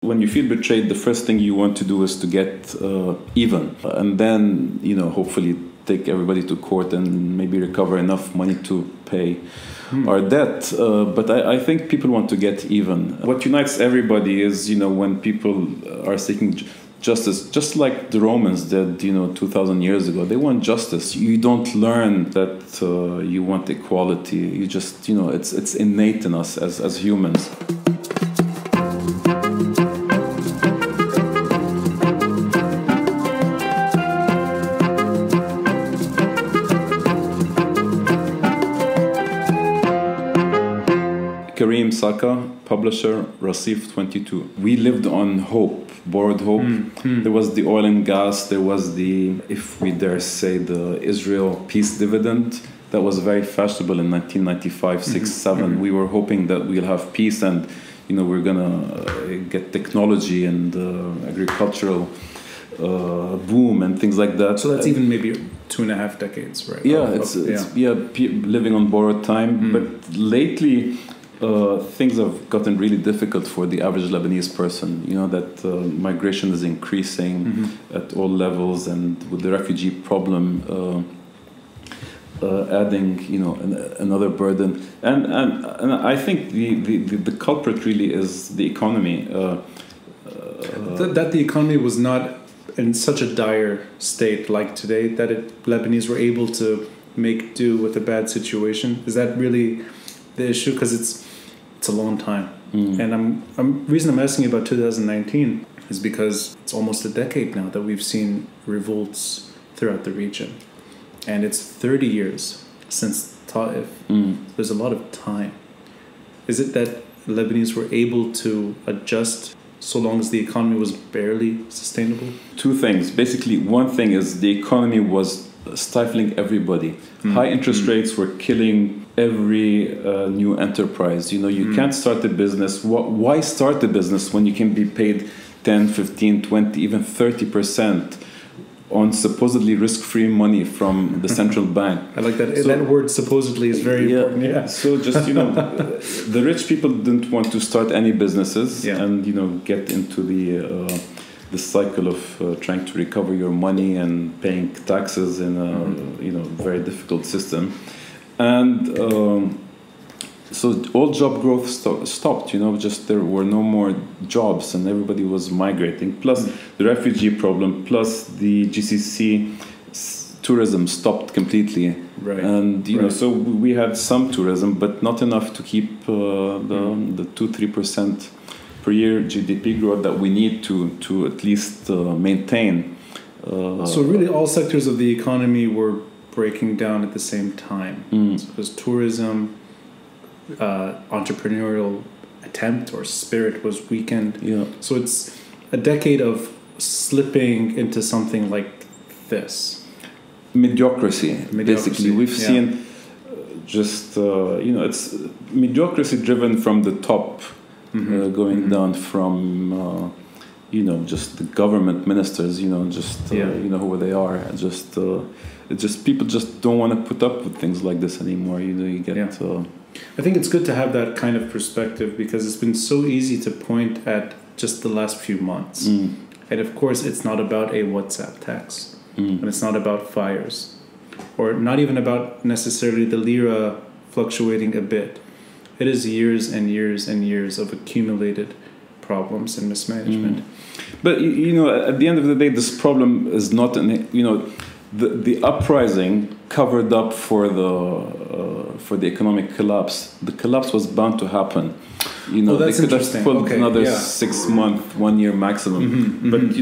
When you feel betrayed, the first thing you want to do is to get even, and then hopefully take everybody to court and maybe recover enough money to pay our debt. But I think people want to get even. What unites everybody is when people are seeking justice, just like the Romans did 2,000 years ago. They want justice. You don't learn that you want equality. You just it's innate in us as humans. Karim Saka, publisher, Rasif 22. We lived on hope, borrowed hope. There was the oil and gas, there was the, if we dare say, the Israel peace dividend. That was very fashionable in 1995, 6, 7. We were hoping that we'll have peace and, we're going to get technology and agricultural boom and things like that. So that's even maybe 2.5 decades, right? Yeah, it's living on borrowed time. But lately, things have gotten really difficult for the average Lebanese person. That migration is increasing at all levels, and with the refugee problem adding, another burden. And I think the culprit really is the economy. That the economy was not in such a dire state like today, that Lebanese were able to make do with a bad situation. Is that really the issue? Because it's a long time. And reason I'm asking you about 2019 is because it's almost a decade now that we've seen revolts throughout the region. And it's 30 years since Ta'if. There's a lot of time. Is it that Lebanese were able to adjust so long as the economy was barely sustainable? Two things. Basically, one thing is the economy was stifling everybody. High interest rates were killing every new enterprise. You can't start a business. Why start a business when you can be paid 10, 15, 20, even 30% on supposedly risk-free money from the central bank? I like that. So, that word supposedly is very important. Yeah. So just, the rich people didn't want to start any businesses and, get into the cycle of trying to recover your money and paying taxes in a very difficult system. And so all job growth stopped, just there were no more jobs and everybody was migrating. Plus the refugee problem, plus the GCC tourism stopped completely. Right. And, so we had some tourism, but not enough to keep the 2-3% per year GDP growth that we need to at least maintain. So really all sectors of the economy were breaking down at the same time. So it was tourism, entrepreneurial attempt or spirit was weakened. So it's a decade of slipping into something like this. Mediocrity. Basically. We've seen just, it's mediocrity driven from the top, going down from, just the government ministers, who they are. People just don't want to put up with things like this anymore. You get. I think it's good to have that kind of perspective because it's been so easy to point at just the last few months. And of course, it's not about a WhatsApp text, and it's not about fires, or not even about necessarily the lira fluctuating a bit. It is years and years and years of accumulated problems and mismanagement. But at the end of the day, this problem is not the uprising covered up for the economic collapse. The collapse was bound to happen. That's they could have pulled another 6 months, 1 year maximum. But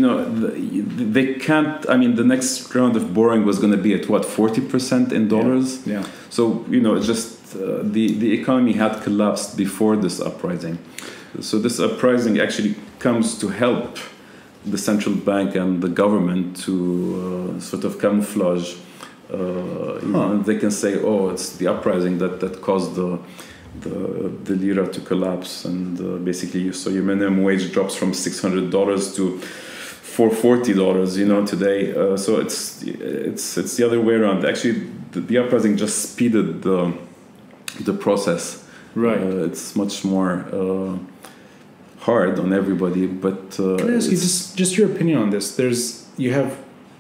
they can't. I mean, the next round of borrowing was going to be at what, 40% in dollars. So the economy had collapsed before this uprising. So this uprising actually comes to help the central bank and the government to sort of camouflage. They can say, it's the uprising that caused the lira to collapse, and basically, so your minimum wage drops from $600 to $440, today. So it's the other way around. Actually, the uprising just speeded the process. Right. It's much more hard on everybody. But can I ask you just your opinion on this? You have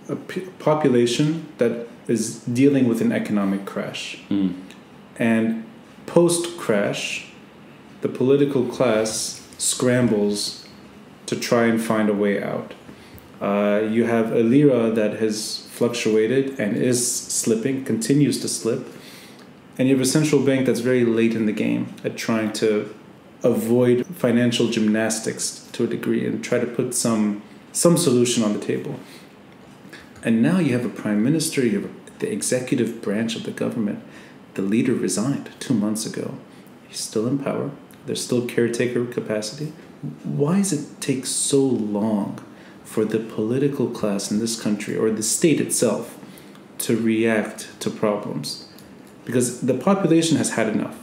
a population that is dealing with an economic crash, and post-crash, the political class scrambles to try and find a way out. You have a lira that has fluctuated and is slipping, continues to slip, and you have a central bank that's very late in the game at trying to avoid financial gymnastics to a degree and try to put some solution on the table. And now you have a prime minister, you have the executive branch of the government. The leader resigned 2 months ago. He's still in power. There's still caretaker capacity. Why does it take so long for the political class in this country, or the state itself, to react to problems? Because the population has had enough,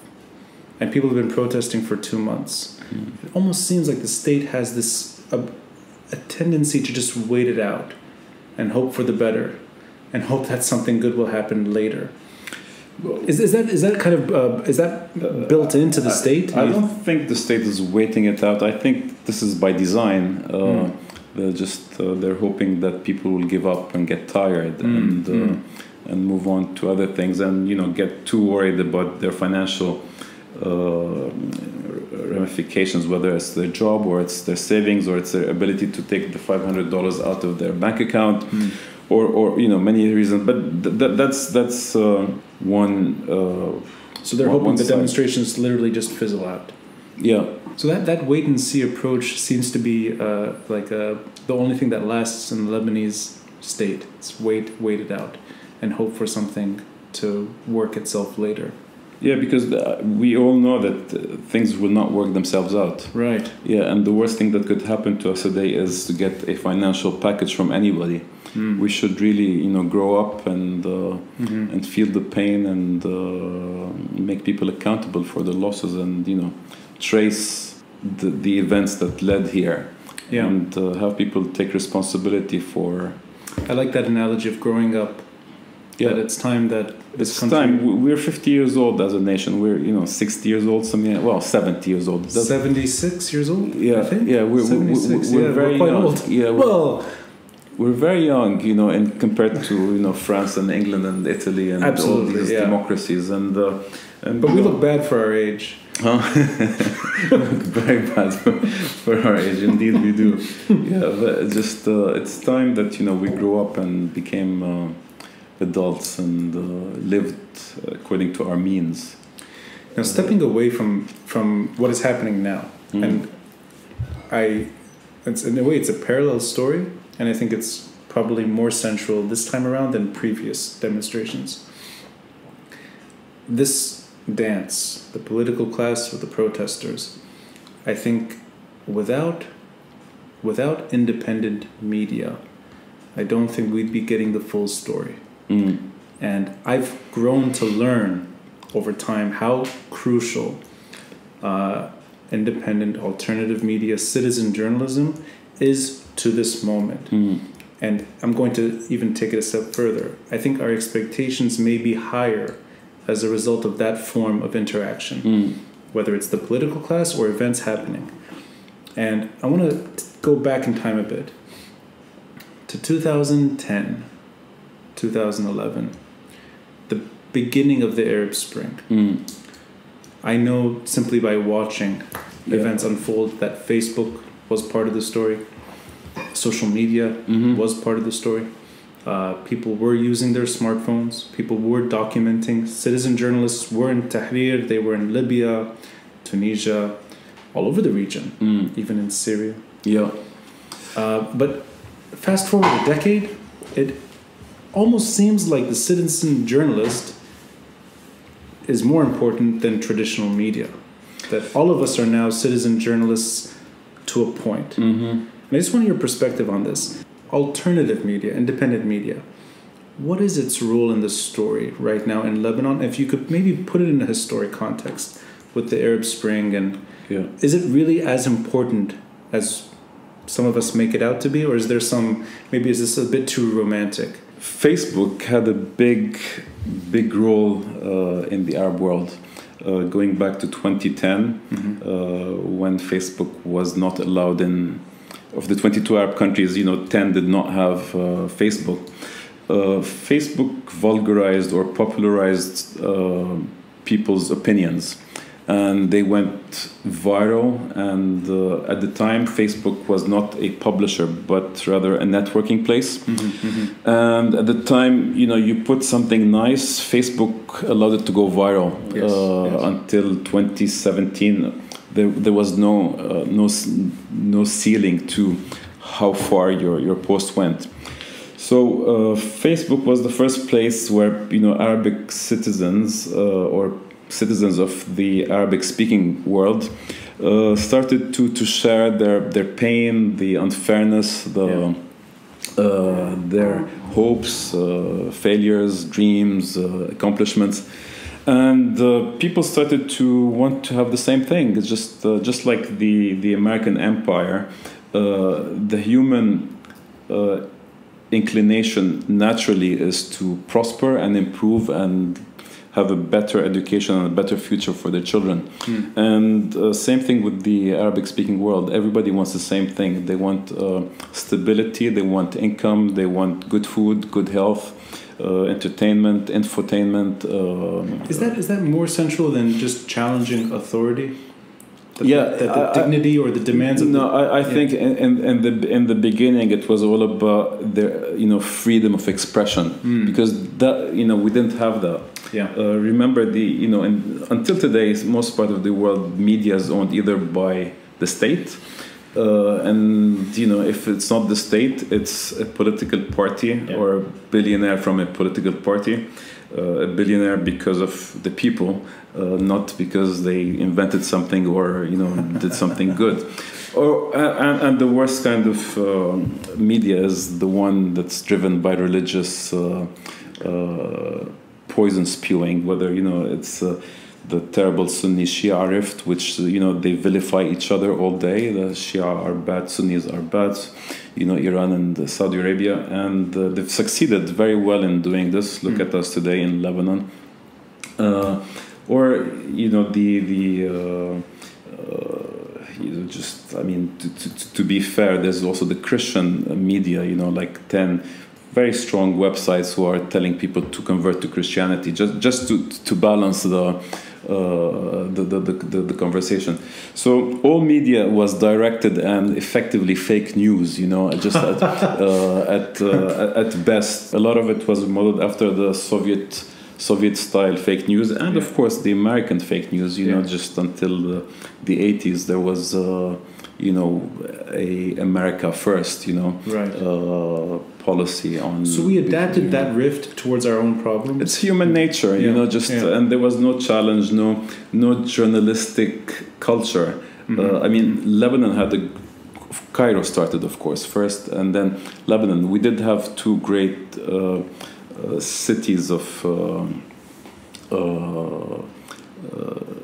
and people have been protesting for 2 months. It almost seems like the state has this a tendency to just wait it out and hope for the better, and hope that something good will happen later. Is that kind of is that built into the state? I don't think the state is waiting it out. I think this is by design. They're hoping that people will give up and get tired and move on to other things, and get too worried about their financial ramifications, whether it's their job or it's their savings or it's their ability to take the $500 out of their bank account, or many reasons. But that's one. So they're hoping the demonstrations literally just fizzle out. Yeah. So that wait and see approach seems to be the only thing that lasts in the Lebanese state. It's wait it out and hope for something to work itself later. Yeah, because we all know that things will not work themselves out. Right. Yeah, and the worst thing that could happen to us today is to get a financial package from anybody. We should really, grow up and feel the pain and make people accountable for the losses, and trace the events that led here, and have people take responsibility for. I like that analogy of growing up. Yeah, that it's time that it's time. We're 50 years old as a nation. We're 60 years old. 70 years old. 76 years old. Yeah, I think. Yeah, we're very quite young. Old. Yeah, well, we're very young, and compared to France and England and Italy and all these democracies, and but we look bad for our age. Huh? Very bad for our age, indeed we do. Yeah, but just it's time that we grew up and became adults and lived according to our means. Now, stepping away from what is happening now, and it's in a way it's a parallel story, and I think it's probably more central this time around than previous demonstrations. This dance, the political class with the protesters, I think without independent media, I don't think we'd be getting the full story. And I've grown to learn over time how crucial independent alternative media, citizen journalism is to this moment. And I'm going to even take it a step further. I think our expectations may be higher as a result of that form of interaction, whether it's the political class or events happening. And I want to go back in time a bit to 2010, 2011, the beginning of the Arab Spring. I know simply by watching events unfold that Facebook was part of the story, social media was part of the story. People were using their smartphones. People were documenting. Citizen journalists were in Tahrir. They were in Libya, Tunisia, all over the region, even in Syria. Yeah. But fast forward a decade, it almost seems like the citizen journalist is more important than traditional media. That all of us are now citizen journalists to a point. And I just want your perspective on this. Alternative media, independent media, what is its role in the story right now in Lebanon? If you could maybe put it in a historic context with the Arab Spring, and is it really as important as some of us make it out to be, or is there maybe is this a bit too romantic? Facebook had a big role in the Arab world. going back to 2010, when Facebook was not allowed in. Of the 22 Arab countries, 10 did not have Facebook. Facebook vulgarized or popularized people's opinions, and they went viral. And at the time, Facebook was not a publisher, but rather a networking place. And at the time, you put something nice, Facebook allowed it to go viral. Until 2017. There was no ceiling to how far your post went. So Facebook was the first place where Arabic citizens or citizens of the Arabic-speaking world started to share their pain, the unfairness, their hopes, failures, dreams, accomplishments. And people started to want to have the same thing. It's just like the American Empire, the human inclination naturally is to prosper and improve and have a better education and a better future for their children. And same thing with the Arabic-speaking world. Everybody wants the same thing. They want stability, they want income, they want good food, good health, entertainment, infotainment. Is that more central than just challenging authority? The dignity or the demands of I think in the beginning it was all about the freedom of expression, because that we didn't have that. Remember until today, most part of the world media is owned either by the state, and if it's not the state, it's a political party or a billionaire from a political party. A billionaire because of the people, not because they invented something or did something good. And the worst kind of media is the one that's driven by religious poison spewing, whether it's the terrible Sunni Shia rift, which they vilify each other all day. The Shia are bad, Sunnis are bad, Iran and Saudi Arabia, and they've succeeded very well in doing this. Look at us today in Lebanon, or to be fair, there's also the Christian media, like 10 very strong websites who are telling people to convert to Christianity, just to balance the conversation. So all media was directed and effectively fake news, just at best. A lot of it was modeled after the Soviet style fake news, and of course the American fake news. Just until the 80s there was a America first, policy on. So we adapted that rift towards our own problems. It's human nature, and there was no challenge, no journalistic culture. Lebanon Cairo started, of course, first, and then Lebanon. We did have two great cities of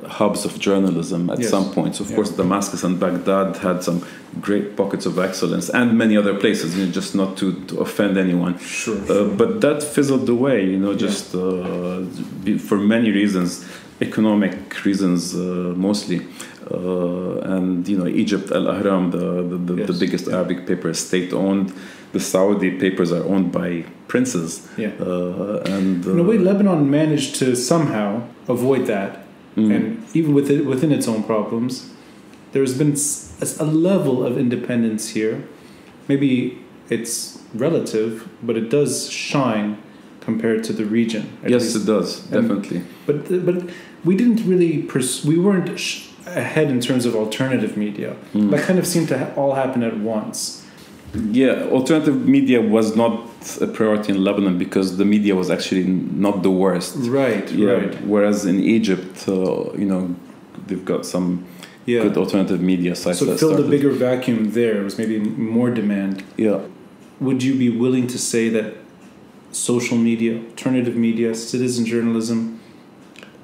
hubs of journalism at some points. Of course, Damascus and Baghdad had some great pockets of excellence, and many other places, just not to offend anyone. Sure. But that fizzled away, for many reasons, economic reasons mostly. And Egypt, Al Ahram, the biggest Arabic paper, is state-owned. The Saudi papers are owned by princes. And in a way, Lebanon managed to somehow avoid that. And even within its own problems, there's been a level of independence here. Maybe it's relative, but it does shine compared to the region. Yes, it does, definitely. But we didn't really we weren't ahead in terms of alternative media. That kind of seemed to all happen at once. Yeah, alternative media was not a priority in Lebanon because the media was actually not the worst. Right. Whereas in Egypt, they've got some good alternative media sites. So it filled a bigger vacuum there. It was maybe more demand. Yeah. Would you be willing to say that social media, alternative media, citizen journalism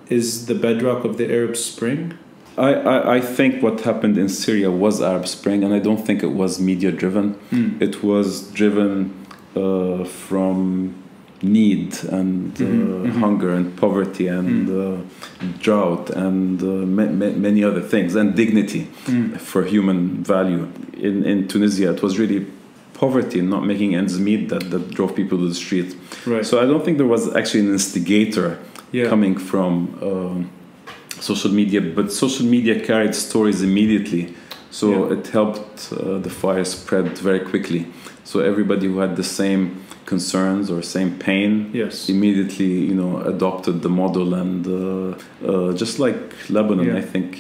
is the bedrock of the Arab Spring? I think what happened in Syria was Arab Spring, and I don't think it was media driven. It was driven from need and hunger and poverty and drought and many other things, and dignity for human value. In Tunisia, it was really poverty and not making ends meet that drove people to the street. Right. So I don't think there was actually an instigator coming from social media, but social media carried stories immediately. So it helped the fire spread very quickly. So everybody who had the same concerns or same pain immediately, adopted the model, and just like Lebanon, I think,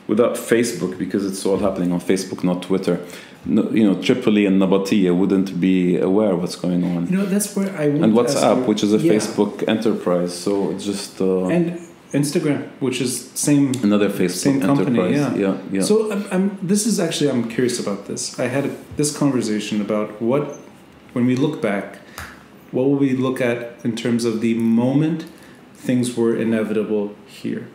without Facebook, because it's all happening on Facebook, not Twitter. No, Tripoli and Nabatea wouldn't be aware of what's going on. That's where I and WhatsApp, which is a Facebook enterprise, so it's just and Instagram, which is another Facebook company, enterprise. Yeah. So I'm curious about this. I had this conversation about when we look back, what will we look at in terms of the moment things were inevitable here?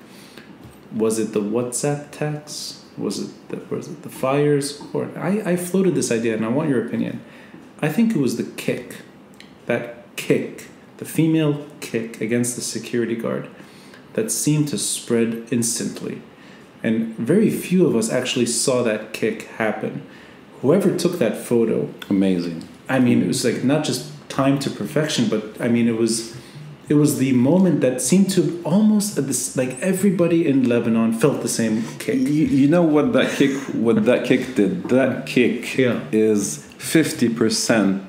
Was it the WhatsApp tax? Was it the fires? Or I floated this idea, and I want your opinion. I think it was the kick, the female kick against the security guard, that seemed to spread instantly, and very few of us actually saw that kick happen. Whoever took that photo, amazing. I mean, it was like not just time to perfection, but I mean, it was the moment that seemed to almost like everybody in Lebanon felt the same kick. You know what that kick did? That kick is 50%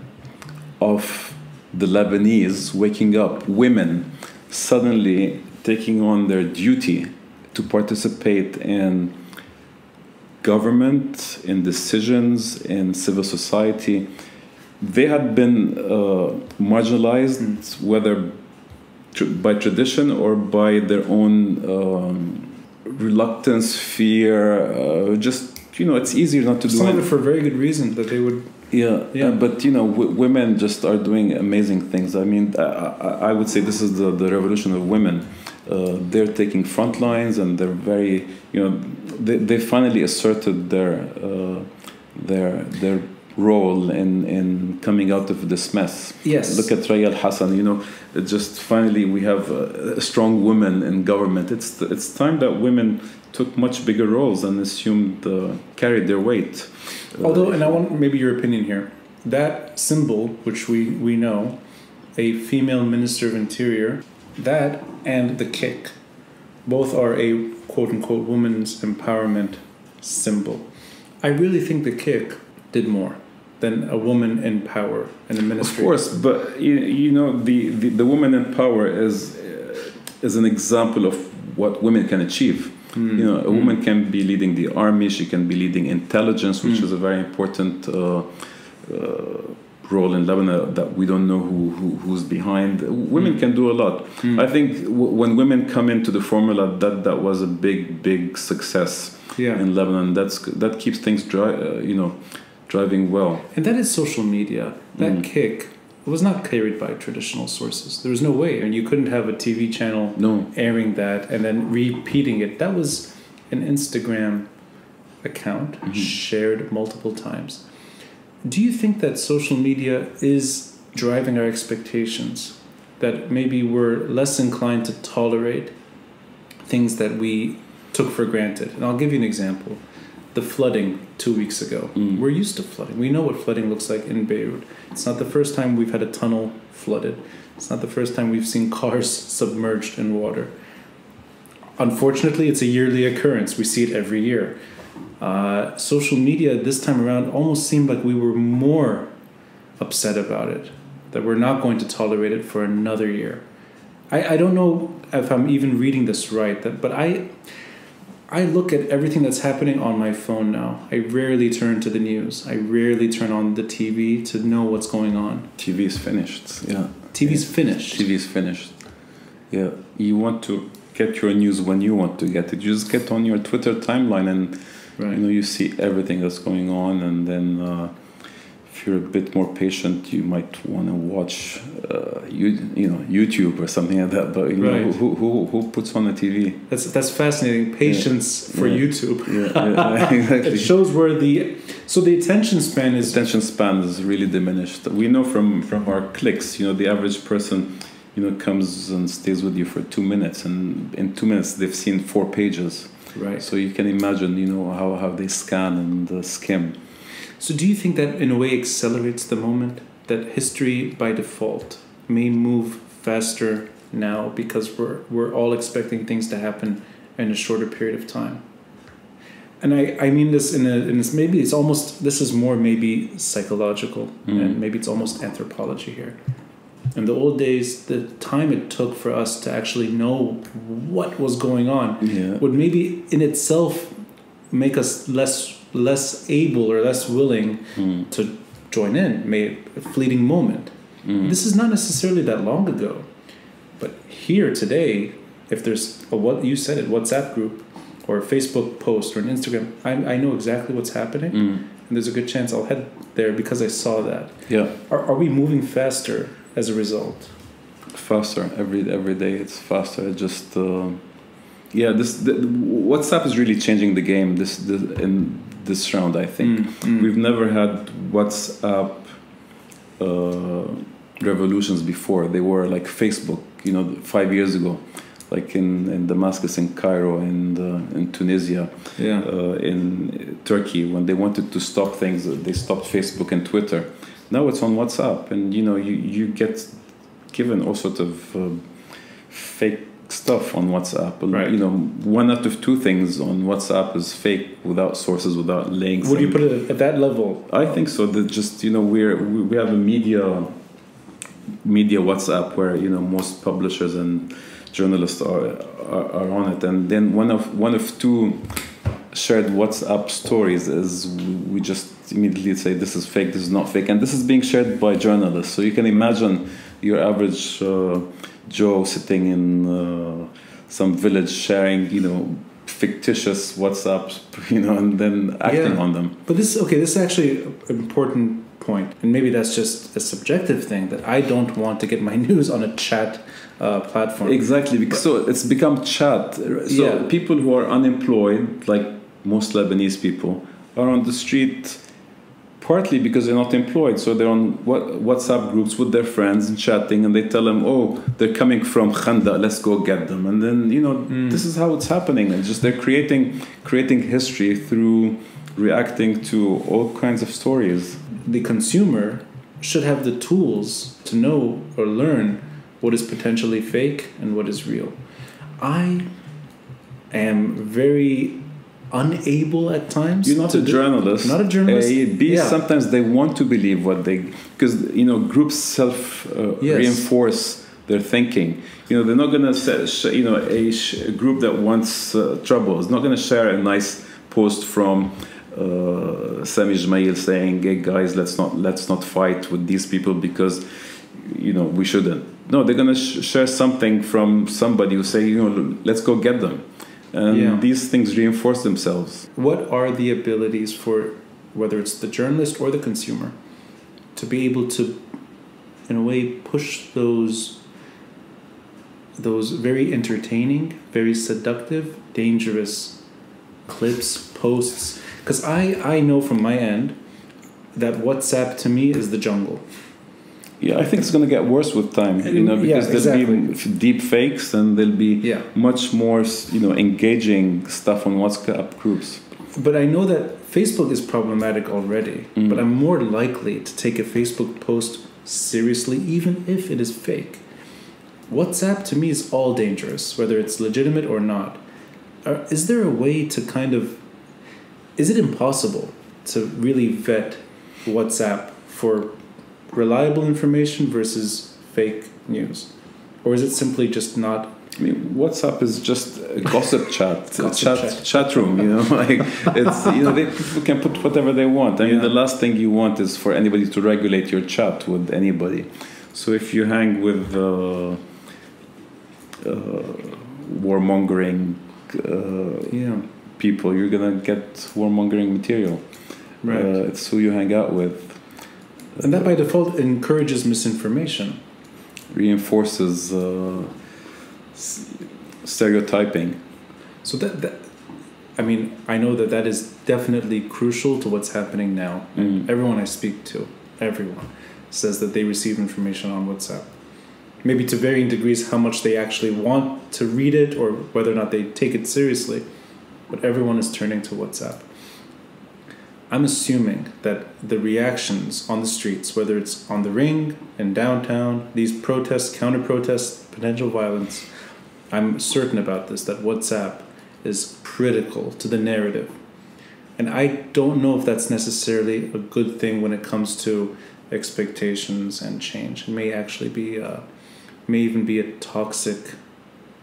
of the Lebanese waking up, women suddenly taking on their duty to participate in government, in decisions, in civil society. They had been marginalized, whether by tradition or by their own reluctance, fear. It's easier not to do it. Some of it for a very good reason that they would. But women just are doing amazing things. I mean, I would say this is the revolution of women. They're taking front lines, and they're very, they finally asserted their role in coming out of this mess. Yes. Look at Rayal Hassan. Just finally we have a strong woman in government. It's time that women took much bigger roles and assumed carried their weight. Although, and I want maybe your opinion here. That symbol, which we know, a female minister of interior, that and the kick, both are a quote-unquote women's empowerment symbol. I really think the kick did more than a woman in power in a ministry. Of course, but the woman in power is an example of what women can achieve. A woman can be leading the army, she can be leading intelligence, which is a very important role in Lebanon that we don't know who's behind. Women can do a lot. I think when women come into the formula, that was a big success in Lebanon. That keeps things driving well. And that is social media. That kick was not carried by traditional sources. There was no way, and you couldn't have a TV channel airing that and then repeating it. That was an Instagram account shared multiple times. Do you think that social media is driving our expectations? That maybe we're less inclined to tolerate things that we took for granted? And I'll give you an example. The flooding 2 weeks ago. We're used to flooding. We know what flooding looks like in Beirut. It's not the first time we've had a tunnel flooded. It's not the first time we've seen cars submerged in water. Unfortunately, it's a yearly occurrence. We see it every year. Social media this time around almost seemed like we were more upset about it, that we're not going to tolerate it for another year. I don't know if I'm even reading this right, but I look at everything that's happening on my phone now. I rarely turn to the news. I rarely turn on the TV to know what's going on. TV is finished. Yeah. TV's finished. TV is finished. Yeah. You want to get your news when you want to get it. You just get on your Twitter timeline and you see everything that's going on, and then if you're a bit more patient, you might want to watch YouTube or something like that. But who puts on the TV? That's fascinating. Patience for YouTube. Exactly. It shows where the So the attention span is really diminished. We know from our clicks, the average person, comes and stays with you for 2 minutes, and in 2 minutes they've seen 4 pages. Right. So you can imagine, how they scan and skim. So do you think that in a way accelerates the moment, that history by default may move faster now because we're all expecting things to happen in a shorter period of time? And I mean this in this, maybe it's almost, this is more maybe psychological, and maybe it's almost anthropology here. In the old days, the time it took for us to actually know what was going on would maybe in itself make us less able or less willing to join in, maybe a fleeting moment. This is not necessarily that long ago. But here today, if there's what you said, WhatsApp group or a Facebook post or an Instagram, I know exactly what's happening, and there's a good chance I'll head there because I saw that. Yeah. Are we moving faster as a result? Faster every day. It's faster. It just WhatsApp is really changing the game. In this round, I think we've never had WhatsApp revolutions before. They were like Facebook, 5 years ago, like in Damascus, in Cairo, and in Tunisia, in Turkey. When they wanted to stop things, they stopped Facebook and Twitter. Now it's on WhatsApp, and you get given all sorts of fake stuff on WhatsApp. Right. One out of 2 things on WhatsApp is fake, without sources, without links. Would you put it at that level? I think so. That just we have a media WhatsApp where most publishers and journalists are on it, and then one of 2 shared WhatsApp stories is we just immediately say this is fake, this is not fake, and this is being shared by journalists. So you can imagine your average Joe sitting in some village sharing fictitious WhatsApps, and then acting on them. But this is actually an important point, and maybe that's just a subjective thing, that I don't want to get my news on a chat platform. Exactly, because so it's become chat. So people who are unemployed, like most Lebanese people, are on the street partly because they're not employed. So they're on WhatsApp groups with their friends and chatting, and they tell them, oh, they're coming from Khanda, let's go get them. And then, this is how it's happening. And just they're creating history through reacting to all kinds of stories. The consumer should have the tools to know or learn what is potentially fake and what is real. I am very unable at times. You're not a journalist. Not a journalist. Sometimes they want to believe what they, because groups reinforce their thinking. They're not going to a group that wants trouble is not going to share a nice post from Sami Ismail saying, "Hey guys, let's not fight with these people because we shouldn't." No, they're going to share something from somebody who say, let's go get them. And these things reinforce themselves. What are the abilities for, whether it's the journalist or the consumer, to be able to, in a way, push those very entertaining, very seductive, dangerous clips, posts? Because I know from my end that WhatsApp to me is the jungle. Yeah, I think it's going to get worse with time, because there'll be deep fakes, and there'll be much more, engaging stuff on WhatsApp groups. But I know that Facebook is problematic already, but I'm more likely to take a Facebook post seriously, even if it is fake. WhatsApp to me is all dangerous, whether it's legitimate or not. Is there a way to is it impossible to really vet WhatsApp for reliable information versus fake news? Or is it simply just not? I mean, WhatsApp is just a gossip chat, chat room, like it's, people can put whatever they want. I mean, the last thing you want is for anybody to regulate your chat with anybody. So if you hang with warmongering people, you're gonna get warmongering material. Right. It's who you hang out with. And that by default encourages misinformation. Reinforces stereotyping. So that I mean, I know that that is definitely crucial to what's happening now. And everyone I speak to, everyone, says that they receive information on WhatsApp. Maybe to varying degrees how much they actually want to read it or whether or not they take it seriously. But everyone is turning to WhatsApp. I'm assuming that the reactions on the streets, whether it's on the ring and downtown, these protests, counter-protests, potential violence, I'm certain about this, that WhatsApp is critical to the narrative. And I don't know if that's necessarily a good thing when it comes to expectations and change. It may actually be, may even be a toxic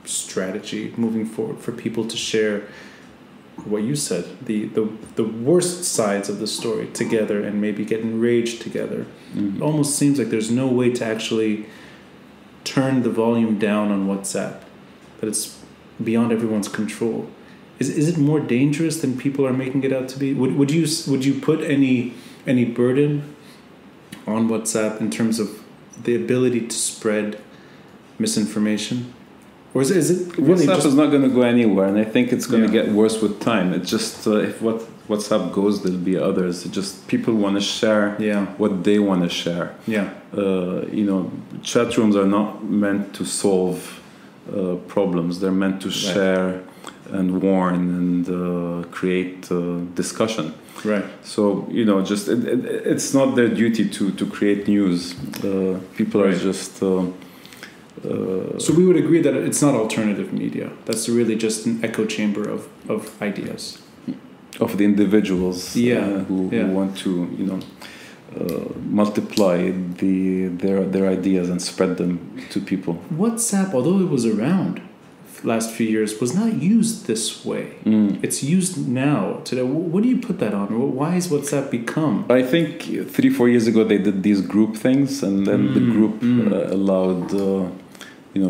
strategy moving forward for people to share what you said, the worst sides of the story together and maybe get enraged together. It almost seems like there's no way to actually turn the volume down on WhatsApp, that it's beyond everyone's control. Is it more dangerous than people are making it out to be? Would you put any burden on WhatsApp in terms of the ability to spread misinformation? Or is it really WhatsApp is not going to go anywhere, and I think it's going to get worse with time. It's just if WhatsApp goes, there'll be others. It's just people want to share what they want to share. Yeah. Chat rooms are not meant to solve problems. They're meant to share and warn and create discussion. Right. So just it's not their duty to create news. People are just. So we would agree that it's not alternative media. That's really just an echo chamber of ideas. Of the individuals who want to multiply their ideas and spread them to people. WhatsApp, although it was around last few years, was not used this way. It's used now today. What do you put that on? Why has WhatsApp become? I think 3-4 years ago they did these group things, and then the group allowed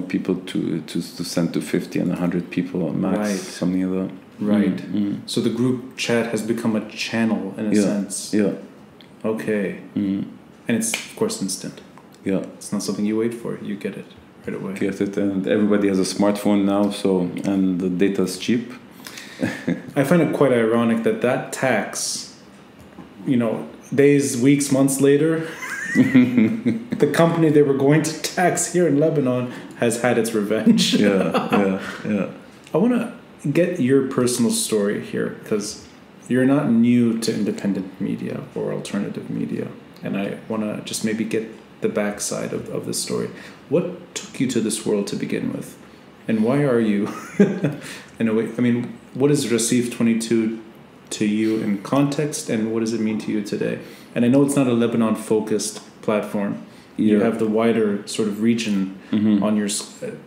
people to send to 50 and 100 people max, something like that. Right. So the group chat has become a channel in a sense. Yeah. Okay. And it's of course instant. Yeah. It's not something you wait for. You get it right away. Get it, and everybody has a smartphone now, and the data is cheap. I find it quite ironic that tax, days, weeks, months later, the company they were going to tax here in Lebanon has had its revenge. Yeah. I want to get your personal story here, because you're not new to independent media or alternative media, and I want to just maybe get the backside of this story. What took you to this world to begin with, and why are you in a way, I mean, what is Recife 22 to you in context, and what does it mean to you today? And I know it's not a Lebanon focused platform. You have the wider sort of region on your.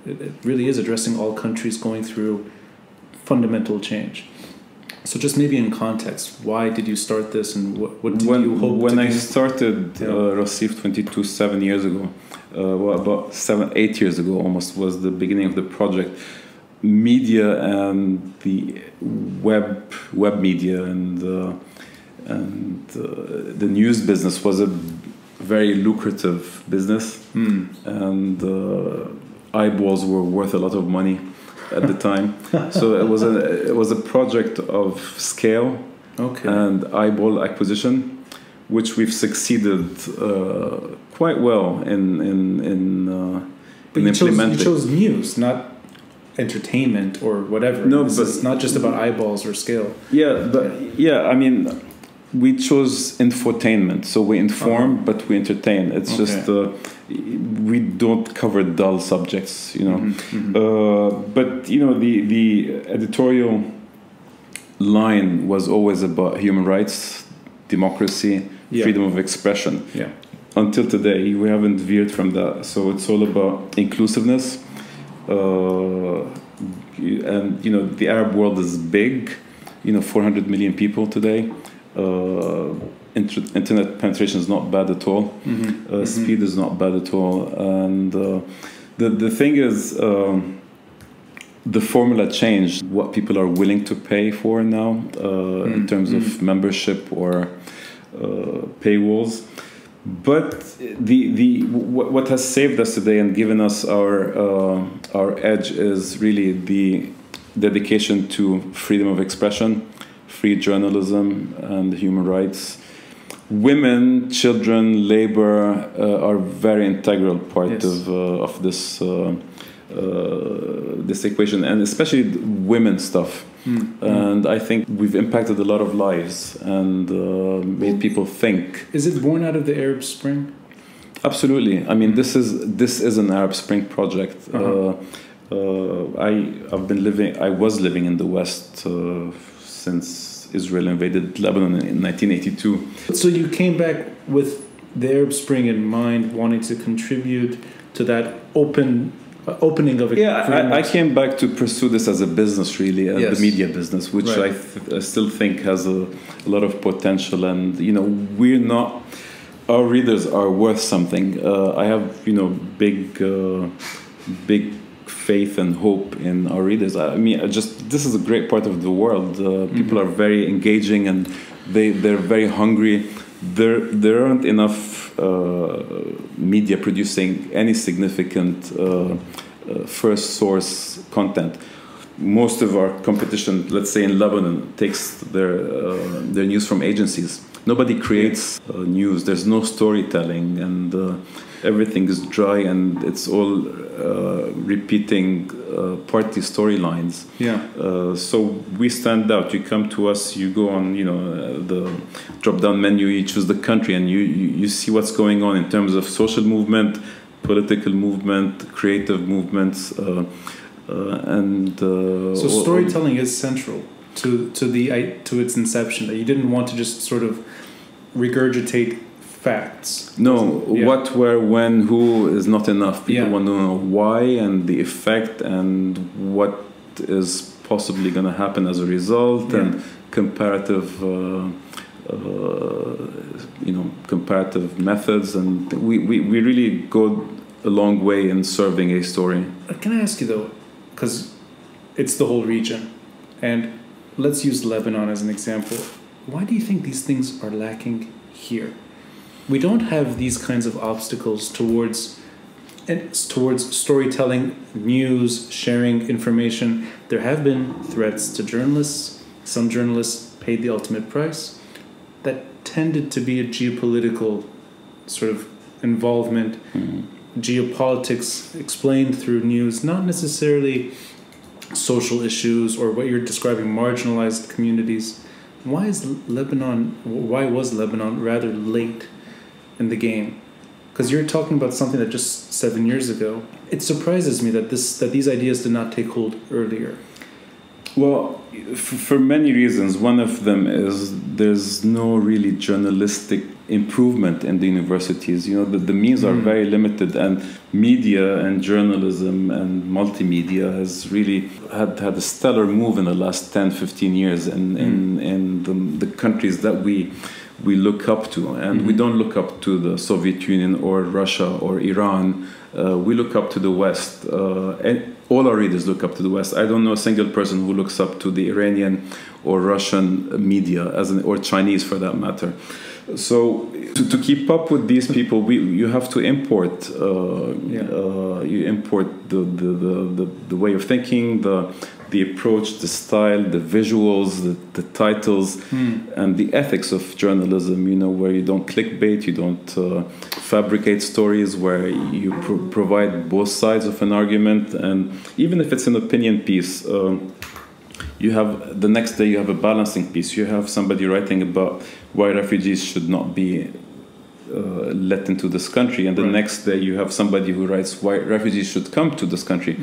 It really is addressing all countries going through fundamental change. So just maybe in context, why did you start this, and what did you hope when to I started Recife 22 7 years ago, about 7-8 years ago almost, was the beginning of the project. Media and the web media and the news business was a very lucrative business, and eyeballs were worth a lot of money at the time. So it was a project of scale and eyeball acquisition, which we've succeeded quite well in implementing. You chose news, not entertainment or whatever. No, but it's not just about eyeballs or scale. I mean, we chose infotainment, so we inform, but we entertain. It's just we don't cover dull subjects, but the editorial line was always about human rights, democracy, freedom of expression. Until today, we haven't veered from that. So it's all about inclusiveness, and the Arab world is big. 400 million people today. Internet penetration is not bad at all. Speed is not bad at all, and the thing is, the formula changed. What people are willing to pay for now, in terms of membership or paywalls. But what has saved us today and given us our edge is really the dedication to freedom of expression, free journalism, and human rights. Women, children, labor are very integral part of this this equation, and especially women stuff. And I think we've impacted a lot of lives and made people think. Is it born out of the Arab Spring? Absolutely. I mean, this is an Arab Spring project. I was living in the West since Israel invaded Lebanon in 1982. So you came back with the Arab Spring in mind, wanting to contribute to that opening of a I came back to pursue this as a business, really, the media business, which I still think has a lot of potential. And our readers are worth something. I have big faith and hope in our readers. I mean, this is a great part of the world. People are very engaging and they're very hungry. There aren't enough media producing any significant first source content. Most of our competition, let's say in Lebanon, takes their news from agencies. Nobody creates news. There's no storytelling, and everything is dry, and it's all repeating party storylines. So we stand out. You come to us, you go on, the drop-down menu, you choose the country, and you see what's going on in terms of social movement, political movement, creative movements, so storytelling is central to its inception. That you didn't want to just sort of regurgitate facts. No, what, where, when, who is not enough. People want to know why and the effect and what is possibly going to happen as a result, and comparative comparative methods, and we really go a long way in serving a story. Can I ask you though, because it's the whole region, and let's use Lebanon as an example. Why do you think these things are lacking here? We don't have these kinds of obstacles towards storytelling, news, sharing information. There have been threats to journalists. Some journalists paid the ultimate price. That tended to be a geopolitical sort of involvement, geopolitics explained through news, not necessarily social issues or what you're describing, marginalized communities. Why was Lebanon rather late in the game? Because you're talking about something that just 7 years ago. It surprises me that these ideas did not take hold earlier. Well, for many reasons. One of them is there's no really journalistic improvement in the universities. The means are very limited, and media and journalism and multimedia has really had a stellar move in the last 10-15 years in the countries that we look up to. And we don't look up to the Soviet Union or Russia or Iran. We look up to the West, and all our readers look up to the West. I don't know a single person who looks up to the Iranian or Russian media, or Chinese for that matter. So to keep up with these people, you have to import. You import the way of thinking, the approach, the style, the visuals, the titles, and the ethics of journalism. Where you don't clickbait, you don't fabricate stories, where you provide both sides of an argument, and even if it's an opinion piece. You have the next day you have a balancing piece. You have somebody writing about why refugees should not be let into this country, and the next day you have somebody who writes why refugees should come to this country.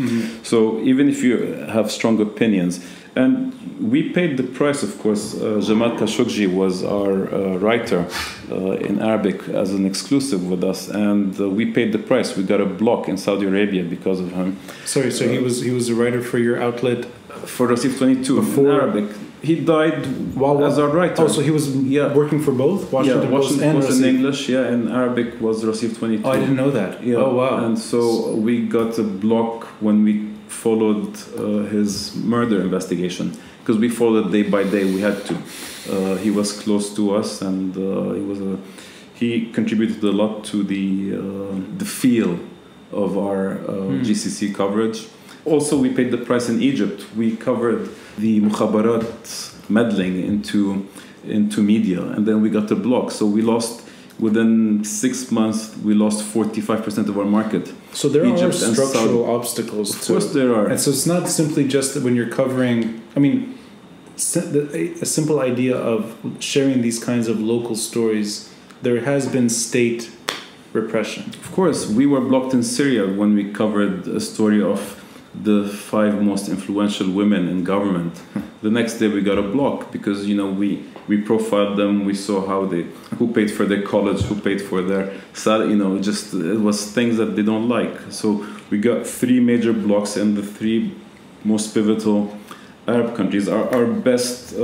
So even if you have strong opinions, and we paid the price, of course. Jamal Khashoggi was our writer in Arabic as an exclusive with us, and we paid the price. We got a block in Saudi Arabia because of him. Sorry, so he was a writer for your outlet. For Rosif 22 in Arabic. He died as our writer. Oh, so he was working for both? Washington Post and in English, in Arabic was Rosif 22. Oh, I didn't know that. Yeah. Oh, wow. And so we got a block when we followed his murder investigation, because we followed day by day. We had to. He was close to us, and he contributed a lot to the feel of our GCC coverage. also we paid the price in Egypt. We covered the mukhabarat meddling into media, and then we got the block. So we lost, within 6 months, we lost 45% of our market. So there are structural obstacles. Of course there are. And so it's not simply just that when you're covering, I mean, a simple idea of sharing these kinds of local stories, there has been state repression. Of course, we were blocked in Syria when we covered a story of the 5 most influential women in government. The next day we got a block because, you know, we profiled them, we saw who paid for their college, who paid for their salary, you know, it was things that they don't like. So we got 3 major blocks in the 3 most pivotal Arab countries. Our best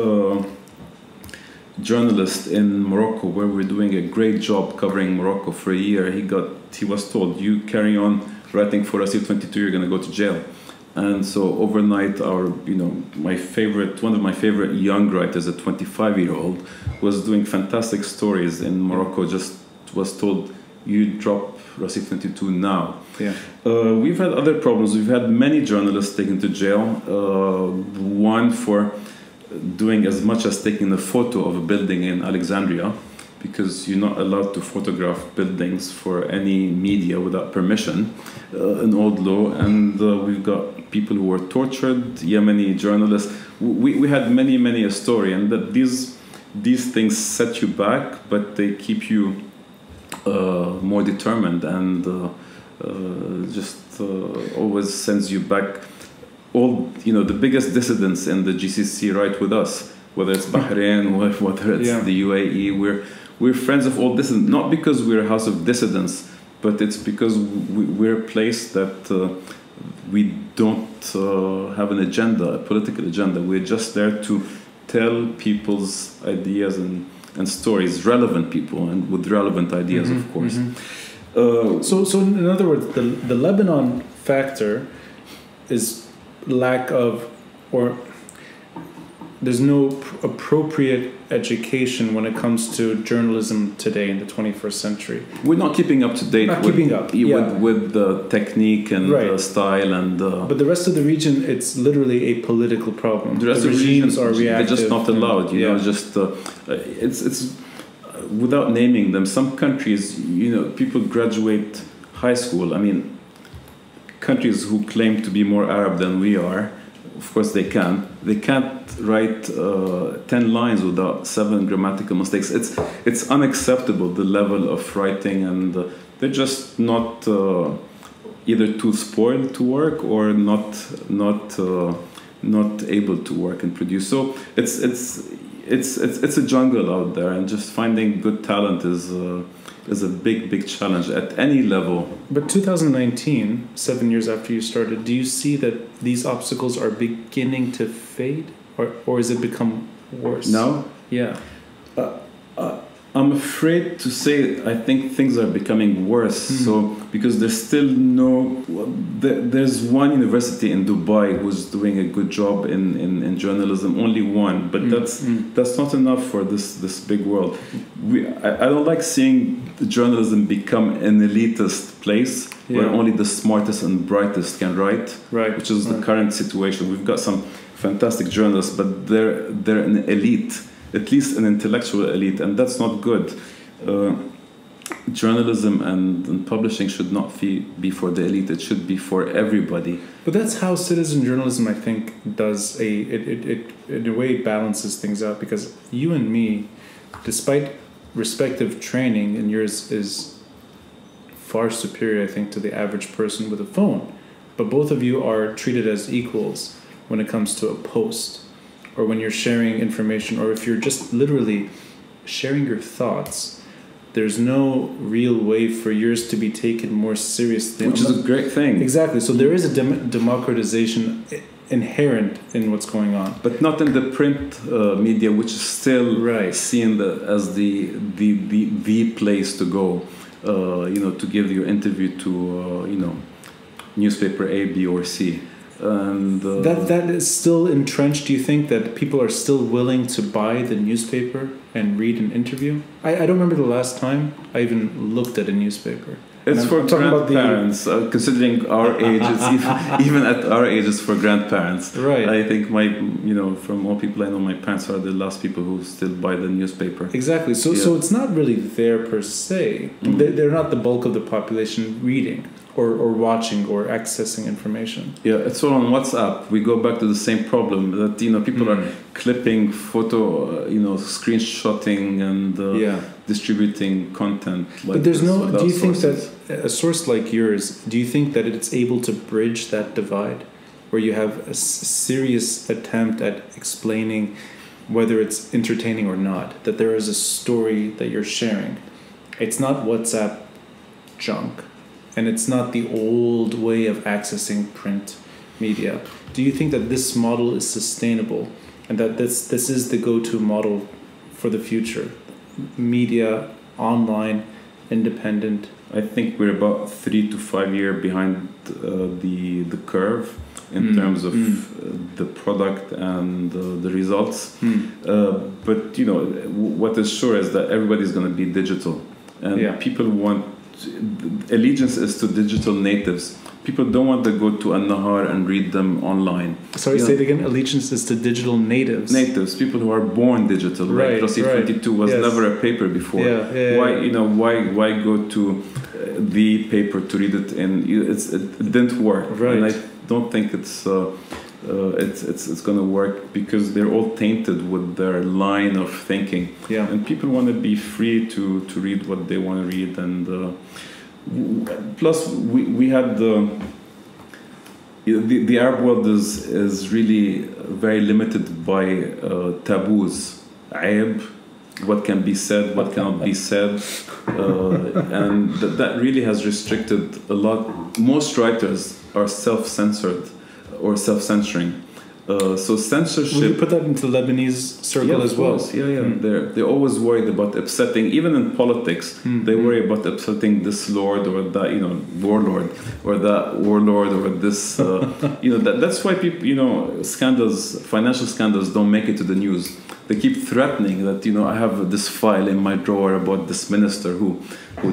journalist in Morocco, where we're doing a great job covering Morocco for a year, he was told, you carry on writing for Rasif 22, you're going to go to jail. And so overnight, one of my favorite young writers, a 25-year-old, was doing fantastic stories in Morocco, just was told, you drop Rasif 22 now. Yeah. We've had other problems. We've had many journalists taken to jail. One for doing as much as taking a photo of a building in Alexandria, because you're not allowed to photograph buildings for any media without permission, an old law. And we've got people who were tortured, Yemeni journalists. We had many a story, and that these things set you back, but they keep you more determined, and always sends you back. The biggest dissidents in the GCC write with us, whether it's Bahrain, whether it's the UAE. We're friends of all dissidents, not because we're a house of dissidents, but it's because we're a place that we don't have an agenda, a political agenda. We're just there to tell people's ideas and stories, relevant people, and with relevant ideas, of course. So in other words, the Lebanon factor is lack of, or there's no appropriate education when it comes to journalism today in the 21st century. We're not keeping up to date with the technique and the style and. But the rest of the region, it's literally a political problem. The rest of the regimes are reactive. They're just not allowed. It's without naming them. Some countries, people graduate high school. I mean, countries who claim to be more Arab than we are. Of course they can. They can't write 10 lines without 7 grammatical mistakes. It's unacceptable, the level of writing, and they're just not either too spoiled to work or not able to work and produce. So it's a jungle out there, and just finding good talent is a big challenge at any level. But 2019, 7 years after you started, do you see that these obstacles are beginning to fade, or has it become worse? Now? Yeah. I'm afraid to say I think things are becoming worse. So because there's still there's one university in Dubai who's doing a good job in journalism, only one, but that's not enough for this big world. I don't like seeing journalism become an elitist place where only the smartest and brightest can write, which is the current situation. We've got some fantastic journalists, but they're an elite, at least an intellectual elite, and that's not good. Journalism and publishing should not be for the elite. It should be for everybody. But that's how citizen journalism, I think, does it in a way balances things out, because you and me, despite respective training, and yours is far superior, I think, to the average person with a phone, but both of you are treated as equals when it comes to a post, or when you're sharing information, or if you're just literally sharing your thoughts. There's no real way for yours to be taken more seriously. Which is a great thing. Exactly. So there is a democratization inherent in what's going on. But not in the print media, which is still seen as the place to go, to give your interview to, newspaper A, B, or C. And that is still entrenched. Do you think that people are still willing to buy the newspaper and read an interview? I don't remember the last time I even looked at a newspaper. It's for grandparents. Considering our age, it's even at our age, it's for grandparents. Right. I think from all people I know, my parents are the last people who still buy the newspaper. Exactly. So it's not really there per se. They're not the bulk of the population reading or watching or accessing information. Yeah, it's all on WhatsApp. We go back to the same problem that people are clipping photo, screenshotting and distributing content. But there's no. Do you think that a source like yours? Do you think that it's able to bridge that divide, where you have a serious attempt at explaining whether it's entertaining or not? That there is a story that you're sharing. It's not WhatsApp junk. And it's not the old way of accessing print media. Do you think that this model is sustainable and that this is the go-to model for the future? Media, online, independent? I think we're about 3 to 5 years behind the curve in terms of the product and the results. But what is sure is that everybody's going to be digital, and people want. Allegiance is to digital natives. People don't want to go to An-Nahar and read them online. Sorry, say it again. Allegiance is to digital natives. Natives, people who are born digital. Right. Rasif 22 was never a paper before. Why go to the paper to read it? It didn't work. Right. And I don't think it's going to work because they're all tainted with their line of thinking. Yeah. And people want to be free to read what they want to read. And plus, we had the Arab world is really very limited by taboos. Aib, what can be said, what cannot be said, and that really has restricted a lot. Most writers are self-censored or self-censoring. So censorship. Would you put that into the Lebanese circle as well? They're always worried about upsetting. Even in politics, they worry about upsetting this lord or that warlord or that warlord or this. That's why people financial scandals don't make it to the news. They keep threatening that I have this file in my drawer about this minister who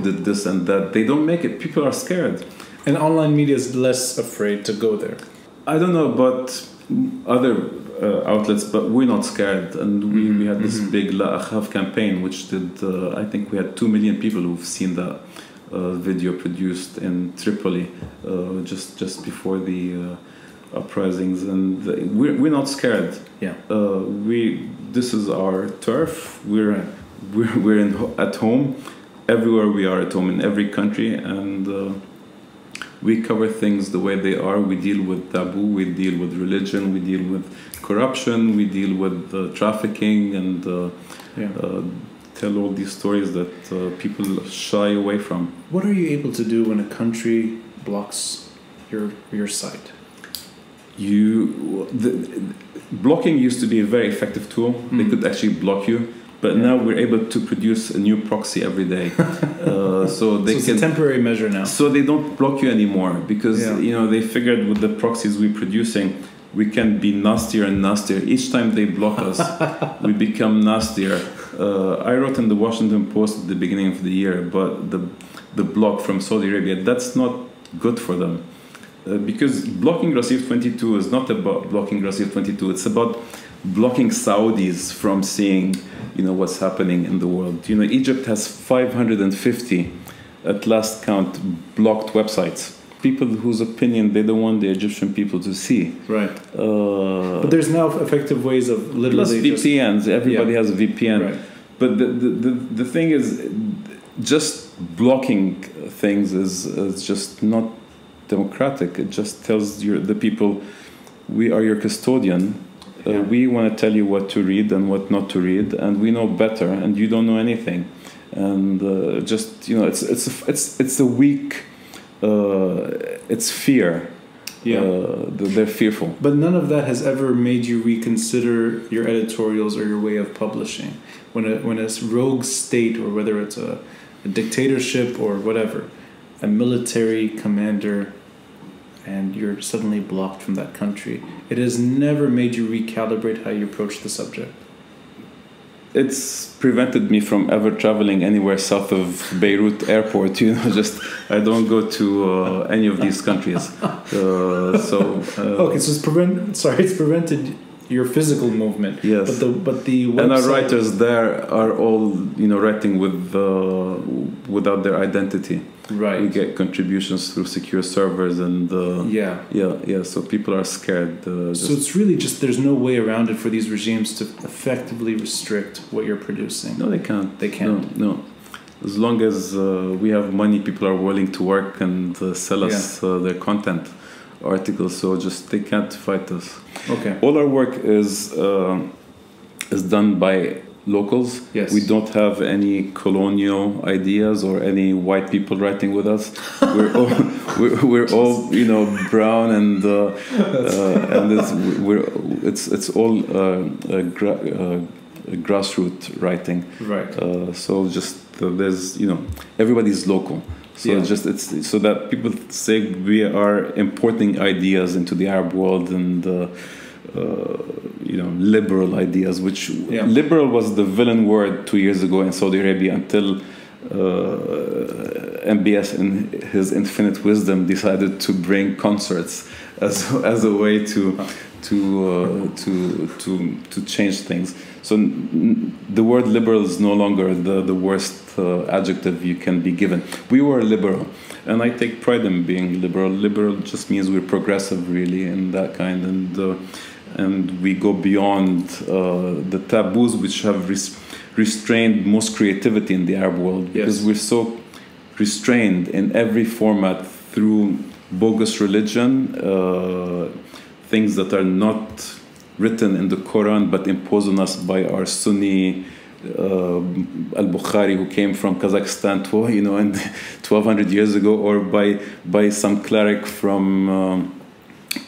did this and that. They don't make it. People are scared. And online media is less afraid to go there. I don't know about other outlets, but we're not scared. And we had this big La Akhaf campaign, which did, I think we had 2 million people who've seen that video produced in Tripoli just before the uprisings. And we're not scared. Yeah. This is our turf. We're at home. Everywhere we are at home, in every country. And we cover things the way they are. We deal with taboo, we deal with religion, we deal with corruption, we deal with trafficking, and tell all these stories that people shy away from. What are you able to do when a country blocks your site? Blocking used to be a very effective tool. They could actually block you. But now we're able to produce a new proxy every day, so it's a temporary measure now. So they don't block you anymore because they figured with the proxies we're producing, we can be nastier and nastier. Each time they block us, we become nastier. I wrote in the Washington Post at the beginning of the year about the block from Saudi Arabia. That's not good for them because blocking Rasif 22 is not about blocking Rasif 22. It's about blocking Saudis from seeing what's happening in the world. Egypt has 550 at last count blocked websites, people whose opinion they don't want the Egyptian people to see. Right. But there's now effective ways of literally plus VPNs. Everybody has a VPN. Right. But the thing is, just blocking things is just not democratic. It just tells the people, we are your custodian. We want to tell you what to read and what not to read, and we know better, and you don't know anything. And it's a weak, it's fear. They're fearful. But none of that has ever made you reconsider your editorials or your way of publishing. When a rogue state, or whether it's a dictatorship or whatever, a military commander, and you're suddenly blocked from that country, it has never made you recalibrate how you approach the subject. It's prevented me from ever traveling anywhere south of Beirut airport. Just I don't go to any of these countries. Okay, so it's prevented your physical movement. Yes, but the website, and our writers there are all writing without their identity. Right. We get contributions through secure servers and so people are scared. So it's really just there's no way around it for these regimes to effectively restrict what you're producing. No, they can't. They can't. No. As long as we have money, people are willing to work and sell us their content articles. So just they can't fight us. Okay. All our work is done by locals. Yes. We don't have any colonial ideas or any white people writing with us. We're all brown and it's all grassroots writing. Right. So just there's everybody's local. So it's so that people say we are importing ideas into the Arab world and liberal ideas, which liberal was the villain word 2 years ago in Saudi Arabia until MBS in his infinite wisdom decided to bring concerts as a way to change things. So the word liberal is no longer the worst adjective you can be given. We were liberal, and I take pride in being liberal. Liberal just means we're progressive, really, in that kind, and we go beyond the taboos which have restrained most creativity in the Arab world, because we're so restrained in every format through bogus religion, things that are not written in the Quran but imposed on us by our Sunni Al-Bukhari, who came from Kazakhstan, and 1200 years ago, or by some cleric from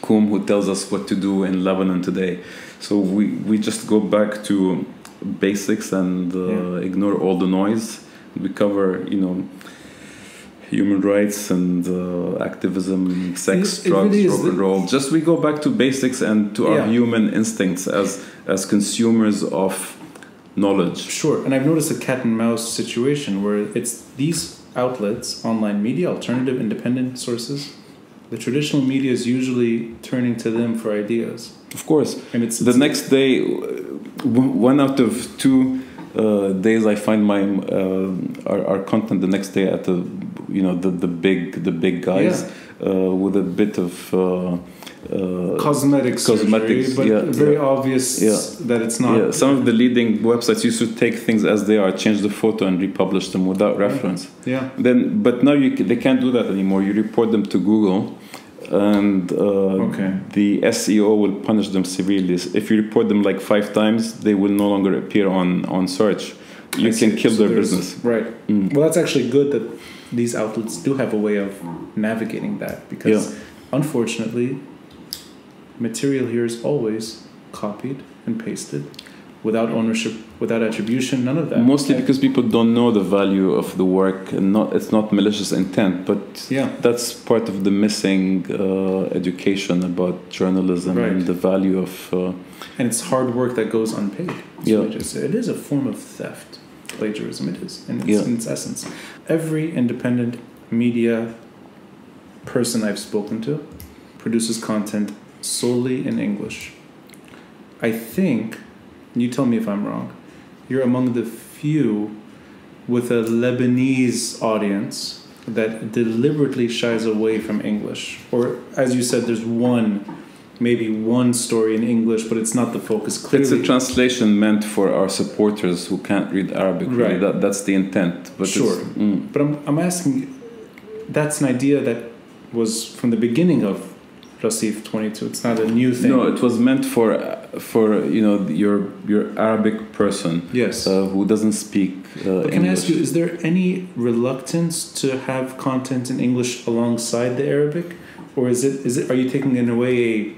Qum who tells us what to do in Lebanon today. So we just go back to basics and ignore all the noise. We cover human rights and activism, sex, drugs, really rock and roll. Just we go back to basics and to our human instincts as consumers of knowledge. Sure, and I've noticed a cat and mouse situation where it's these outlets, online media, alternative, independent sources. The traditional media is usually turning to them for ideas. Of course, and it's the next day, 1 out of 2 days I find my our content the next day at the big guys with a bit of cosmetics, but very obvious that it's not. Yeah, some of the leading websites used to take things as they are, change the photo and republish them without reference. Yeah. But now they can't do that anymore. You report them to Google, and the SEO will punish them severely. If you report them like 5 times, they will no longer appear on search. You can kill their business. Right. Well, that's actually good that these outlets do have a way of navigating that, because unfortunately, material here is always copied and pasted without ownership, without attribution, none of that. Mostly because people don't know the value of the work, and it's not malicious intent, but that's part of the missing education about journalism and the value of... and it's hard work that goes unpaid. It is a form of theft, plagiarism, it is, in its essence. Every independent media person I've spoken to produces content solely in English. I think, you tell me if I'm wrong, you're among the few with a Lebanese audience that deliberately shies away from English. Or, as you said, there's maybe one story in English, but it's not the focus clearly. It's a translation meant for our supporters who can't read Arabic. Right. Really. That's the intent. But But I'm asking, that's an idea that was from the beginning of Rasif 22. It's not a new thing. No, it was meant for your Arabic person. Yes. Who doesn't speak English. Can I ask you, is there any reluctance to have content in English alongside the Arabic, or are you taking in a way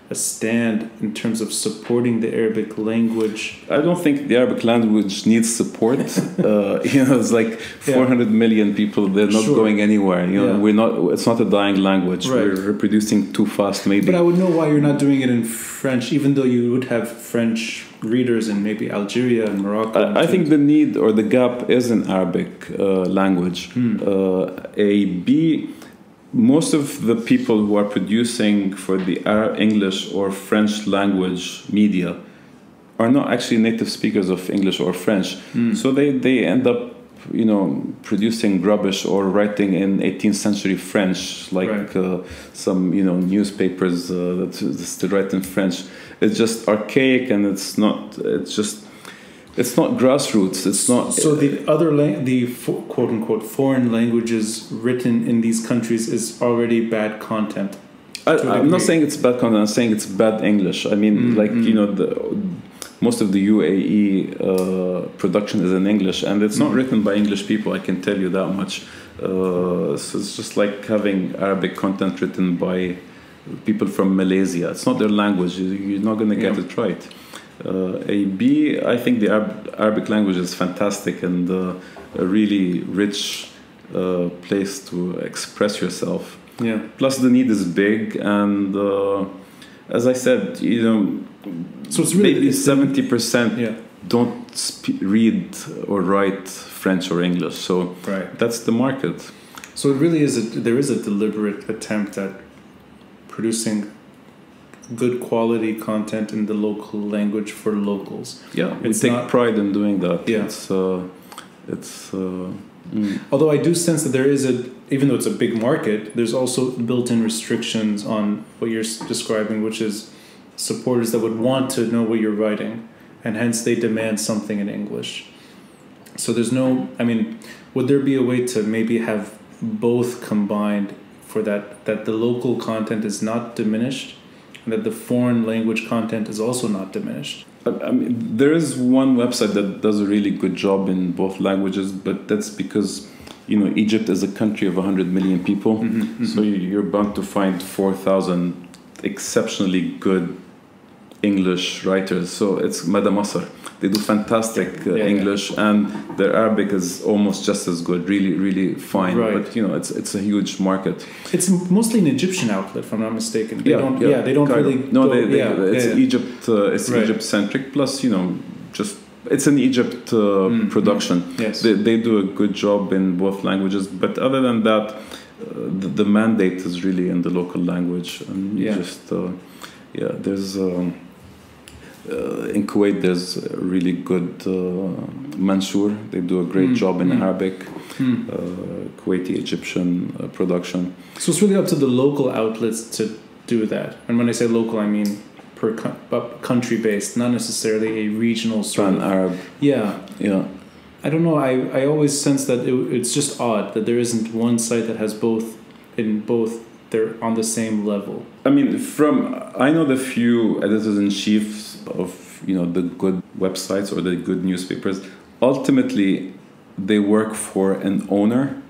a stand in terms of supporting the Arabic language? I don't think the Arabic language needs support. It's like 400 million people. They're not going anywhere. We're not. It's not a dying language. Right. We're reproducing too fast, maybe. But I would know why you're not doing it in French, even though you would have French readers in maybe Algeria and Morocco. I think the need or the gap is in Arabic language. Most of the people who are producing for the English or French language media are not actually native speakers of English or French. So they end up, producing rubbish or writing in 18th century French, like some, newspapers that still write in French. It's just archaic, and it's not grassroots. It's not. So the other quote unquote foreign languages written in these countries is already bad content. I'm not saying it's bad content. I'm saying it's bad English. I mean, most of the UAE production is in English, and it's not written by English people. I can tell you that much. So it's just like having Arabic content written by people from Malaysia. It's not their language. You're not going to get it right. I think the Arabic language is fantastic and a really rich place to express yourself. Yeah. Plus, the need is big, and as I said, so it's really maybe 70% don't read or write French or English. So that's the market. So it really there is a deliberate attempt at producing good quality content in the local language for locals. Yeah, we take pride in doing that. Yeah. Although I do sense that there is even though it's a big market, there's also built-in restrictions on what you're describing, which is supporters that would want to know what you're writing, and hence they demand something in English. So would there be a way to maybe have both combined for that the local content is not diminished, and that the foreign language content is also not diminished? There is one website that does a really good job in both languages, but that's because Egypt is a country of 100 million people, so you're bound to find 4,000 exceptionally good English writers. So it's Mada Masr. They do fantastic English, and their Arabic is almost just as good, really, really fine. Right. But it's a huge market. It's mostly an Egyptian outlet, if I'm not mistaken. They don't really. No, it's Egypt. It's Egypt centric. Plus, it's an Egypt production. Yes. They do a good job in both languages. But other than that, the mandate is really in the local language, and there's. In Kuwait, there's a really good Mansour. They do a great job in Arabic, Kuwaiti Egyptian production. So it's really up to the local outlets to do that. And when I say local, I mean per country based, not necessarily a regional sort of Arab. Yeah. I don't know. I always sense that it's just odd that there isn't one site that has both. They're on the same level. I mean, I know the few editors-in-chiefs of the good websites or the good newspapers. Ultimately, they work for an owner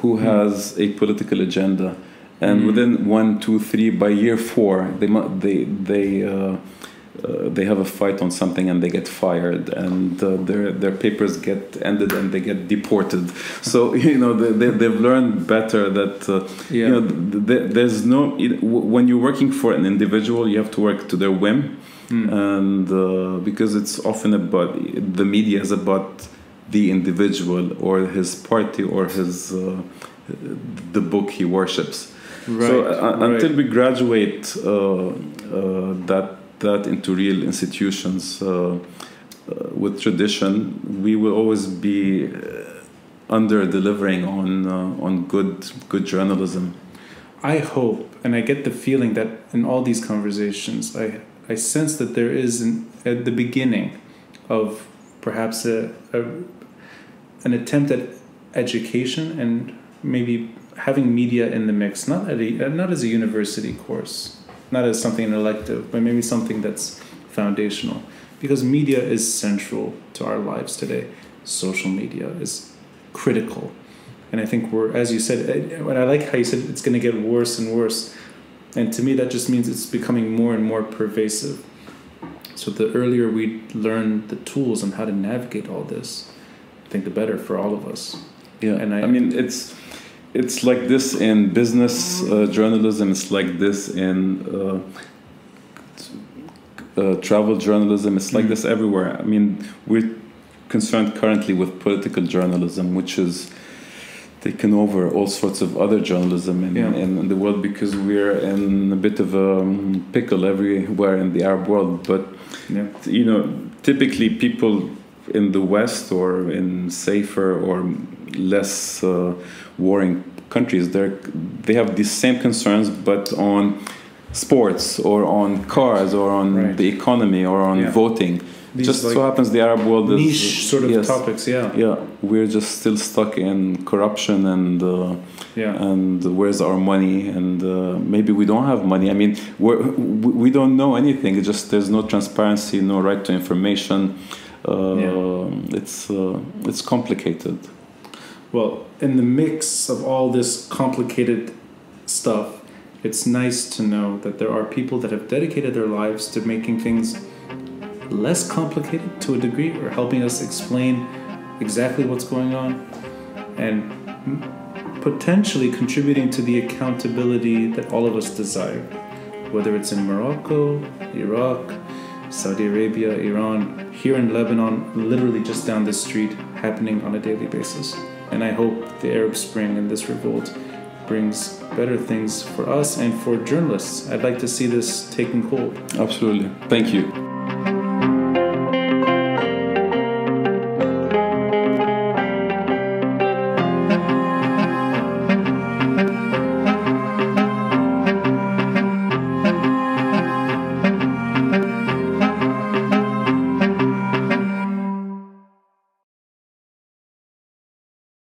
who has a political agenda, and within 1, 2, 3, by year 4, they have a fight on something and they get fired, and their papers get ended and they get deported. So they've learned better that there's no when you're working for an individual, you have to work to their whim, and because it's often about the media is about the individual or his party or his the book he worships. Right. So until we graduate that into real institutions with tradition, we will always be under delivering on good journalism. I hope, and I get the feeling that in all these conversations, I sense that there is at the beginning of perhaps an attempt at education and maybe having media in the mix, not as a university course, not as something an elective, but maybe something that's foundational, because media is central to our lives today. Social media is critical, and I think as you said, and I like how you said it's going to get worse and worse. And to me, that just means it's becoming more and more pervasive. So the earlier we learn the tools on how to navigate all this, I think the better for all of us. Yeah, and I mean, it's like this in business journalism. It's like this in travel journalism. It's like this everywhere. I mean, we're concerned currently with political journalism, which is taken over all sorts of other journalism in the world, because we're in a bit of a pickle everywhere in the Arab world. But you know, typically people in the West or in safer or less warring countries, they have these same concerns, but on sports or on cars or on the economy or on voting. These just like so happens the Arab world is niche sort of topics. We're just still stuck in corruption and where's our money, and maybe we don't have money. I mean, we don't know anything. It's just there's no transparency, no right to information. It's complicated. Well, in the mix of all this complicated stuff, it's nice to know that there are people that have dedicated their lives to making things less complicated to a degree, or helping us explain exactly what's going on, and potentially contributing to the accountability that all of us desire, whether it's in Morocco, Iraq, Saudi Arabia, Iran, here in Lebanon, literally just down the street, happening on a daily basis. And I hope the Arab Spring and this revolt brings better things for us and for journalists. I'd like to see this taking hold. Absolutely. Thank you.